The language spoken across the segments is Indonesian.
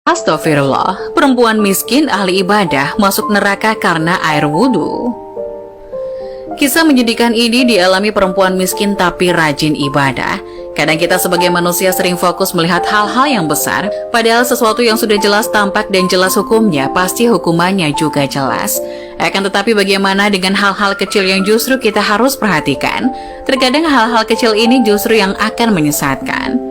Astagfirullah, perempuan miskin ahli ibadah masuk neraka karena air wudhu. Kisah menyedihkan ini dialami perempuan miskin tapi rajin ibadah. Kadang kita sebagai manusia sering fokus melihat hal-hal yang besar, padahal sesuatu yang sudah jelas tampak dan jelas hukumnya, pasti hukumannya juga jelas. Akan tetapi bagaimana dengan hal-hal kecil yang justru kita harus perhatikan? Terkadang hal-hal kecil ini justru yang akan menyesatkan.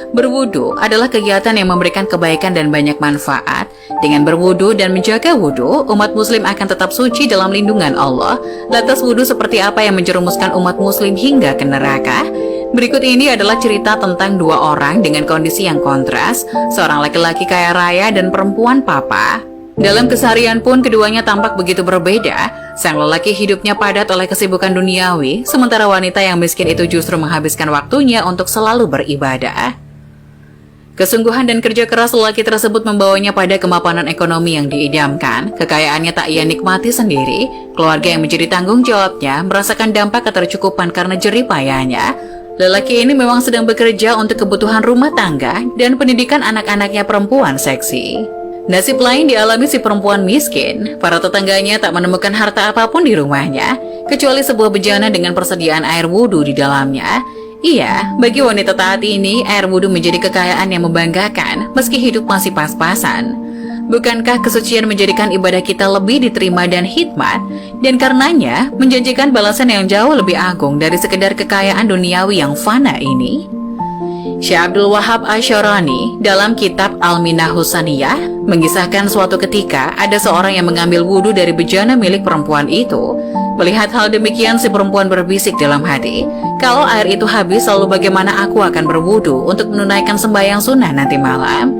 Berwudu adalah kegiatan yang memberikan kebaikan dan banyak manfaat. Dengan berwudu dan menjaga wudu, umat muslim akan tetap suci dalam lindungan Allah. Lantas wudu seperti apa yang menjerumuskan umat muslim hingga ke neraka? Berikut ini adalah cerita tentang dua orang dengan kondisi yang kontras, seorang laki-laki kaya raya dan perempuan papa. Dalam keseharian pun keduanya tampak begitu berbeda. Sang lelaki hidupnya padat oleh kesibukan duniawi, sementara wanita yang miskin itu justru menghabiskan waktunya untuk selalu beribadah. Kesungguhan dan kerja keras lelaki tersebut membawanya pada kemapanan ekonomi yang diidamkan. Kekayaannya tak ia nikmati sendiri. Keluarga yang menjadi tanggung jawabnya merasakan dampak ketercukupan karena jerih payahnya. Lelaki ini memang sedang bekerja untuk kebutuhan rumah tangga dan pendidikan anak-anaknya perempuan seksi. Nasib lain dialami si perempuan miskin. Para tetangganya tak menemukan harta apapun di rumahnya, kecuali sebuah bejana dengan persediaan air wudhu di dalamnya. Iya, bagi wanita taat ini, air wudhu menjadi kekayaan yang membanggakan, meski hidup masih pas-pasan. Bukankah kesucian menjadikan ibadah kita lebih diterima dan hikmat, dan karenanya menjanjikan balasan yang jauh lebih agung dari sekedar kekayaan duniawi yang fana ini? Syekh Abdul Wahab Asy'arani dalam kitab Al-Minah Husaniyah mengisahkan suatu ketika ada seorang yang mengambil wudhu dari bejana milik perempuan itu. Melihat hal demikian, si perempuan berbisik dalam hati, kalau air itu habis, lalu bagaimana aku akan berwudhu untuk menunaikan sembahyang sunnah nanti malam?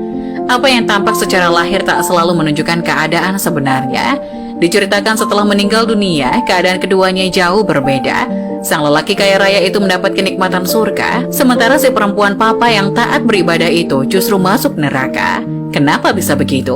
Apa yang tampak secara lahir tak selalu menunjukkan keadaan sebenarnya. Diceritakan setelah meninggal dunia, keadaan keduanya jauh berbeda. Sang lelaki kaya raya itu mendapat kenikmatan surga, sementara si perempuan papa yang taat beribadah itu justru masuk neraka. Kenapa bisa begitu?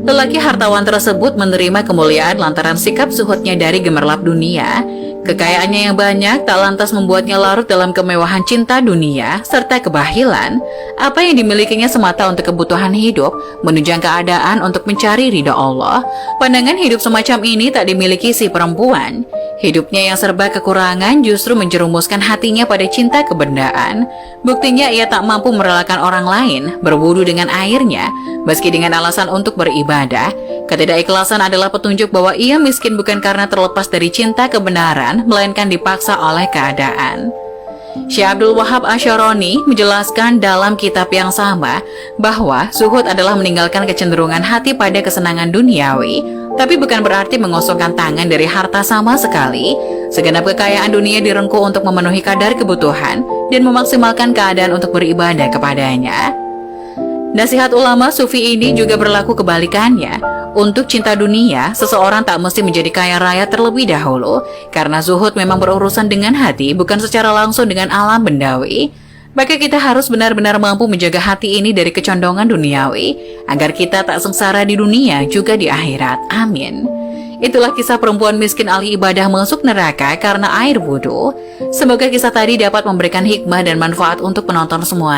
Lelaki hartawan tersebut menerima kemuliaan lantaran sikap zuhudnya dari gemerlap dunia. Kekayaannya yang banyak tak lantas membuatnya larut dalam kemewahan cinta dunia serta kebahilan. Apa yang dimilikinya semata untuk kebutuhan hidup, menunjang keadaan untuk mencari ridha Allah. Pandangan hidup semacam ini tak dimiliki si perempuan. Hidupnya yang serba kekurangan justru menjerumuskan hatinya pada cinta kebendaan. Buktinya ia tak mampu merelakan orang lain berwudu dengan airnya, meski dengan alasan untuk beribadah. Ketidakikhlasan adalah petunjuk bahwa ia miskin bukan karena terlepas dari cinta kebenaran, melainkan dipaksa oleh keadaan. Syekh Abdul Wahab Asy'arani menjelaskan dalam kitab yang sama bahwa zuhud adalah meninggalkan kecenderungan hati pada kesenangan duniawi, tapi bukan berarti mengosongkan tangan dari harta sama sekali. Segenap kekayaan dunia direngkuh untuk memenuhi kadar kebutuhan dan memaksimalkan keadaan untuk beribadah kepadanya. Nasihat ulama sufi ini juga berlaku kebalikannya. Untuk cinta dunia, seseorang tak mesti menjadi kaya raya terlebih dahulu, karena zuhud memang berurusan dengan hati, bukan secara langsung dengan alam bendawi. Maka kita harus benar-benar mampu menjaga hati ini dari kecondongan duniawi, agar kita tak sengsara di dunia juga di akhirat. Amin. Itulah kisah perempuan miskin ahli ibadah masuk neraka karena air wudhu. Semoga kisah tadi dapat memberikan hikmah dan manfaat untuk penonton semua.